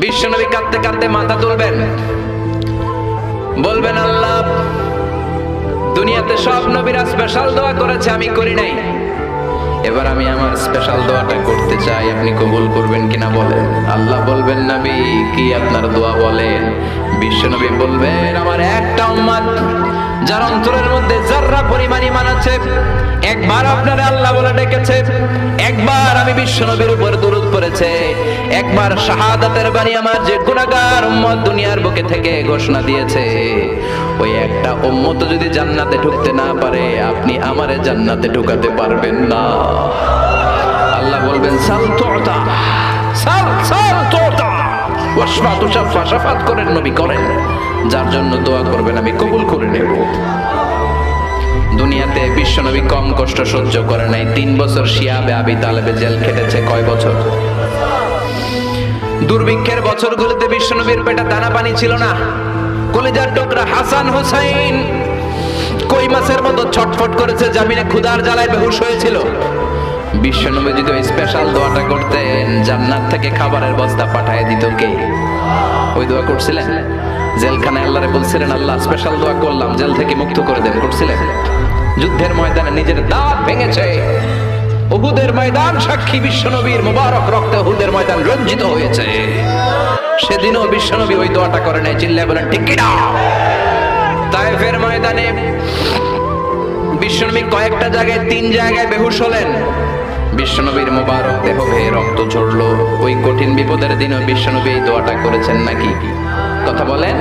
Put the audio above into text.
বিশ্বনবী কাঁদতে কাঁদতে মাথা তুলবেন, বলবেন আল্লাহ দুনিয়াতে সব নবীরা স্পেশাল দোয়া করেছে, আমি করি নাই, এবার আমি আমার স্পেশাল দোয়াটা করতে চাই, আপনি কবুল করবেন কিনা বলেন। আল্লাহ বলবেন নবী কি আপনার দোয়া বলেন। বিশ্বনবী বলবেন আমার একটা উম্মত যার অন্তরের মধ্যে যাররা পরিমাণ ঈমান আছে, একবার আপনারে আল্লাহ বলে ডেকেছে, একবার আমি বিশ্বনবীর উপর দরুদ পড়েছে, একবার শাহাদাতের বাণী আমার যে গুনাহগার উম্মত দুনিয়ার বুকে থেকে ঘোষণা দিয়েছে, ওই একটা উম্মত যদি জান্নাতে ঢুকতে না পারে আপনি আমারে জান্নাতে ঢুকাতে পারবেন না। আল্লাহ বলবেন সাল তুতা, সাল সাল তুতা ওয়াশফা তুশাফা, শাফাত করেন নবী করেন, যার জন্য দোয়া করবেন আমি কবুল করে নেব। দুনিয়াতে বিশ্বনবী কম কষ্ট সহ্য করে নাই, 3 বছর শিয়াবে আবি তালেবে জেল খেটেছে। কয় বছর? দুর্ভিক্ষের বছরগুলোতে বিশ্বনবীর পেটে দানা পানি ছিল না, কলিজার টুকরা হাসান হুসাইন কই মাছের মতো ছটফট করেছে, জামিনে ক্ষুধার জ্বালায় বেহুশ হয়েছিল। বিশ্বনবী যদি ওই স্পেশাল দোয়াটা করতেন জান্নাত থেকে খাবারের বস্তা পাঠিয়ে দিত কে? ওই দোয়া করছিলেন? জেলখানায় আল্লাহরে বলছিলেন আল্লাহ স্পেশাল দোয়া করলাম, জেল থেকে মুক্ত করে দেন, করছিলেন? যুদ্ধের ময়দানে নিজের দাঁত ভেঙেছে, উহুদের ময়দান সাক্ষী, বিশ্বনবীর মুবারক রক্তে উহুদের ময়দান রঞ্জিত হয়েছে, সেদিনও বিশ্বনবী ওই দোয়াটা করে নাই। চিল্লায় বলেন ঠিক কিনা? তায়েফের ময়দানে বিশ্বনবী কয়েকটা জায়গায় 3 জায়গায় বেহুশ হলেন, বিশ্বনবীর মুবারক দেহ বেয়ে রক্ত ঝরলো। ওই কঠিন বিপদের দিনও বিশ্বনবী এই দোয়াটা করেছেন নাকি? কথা বলেন।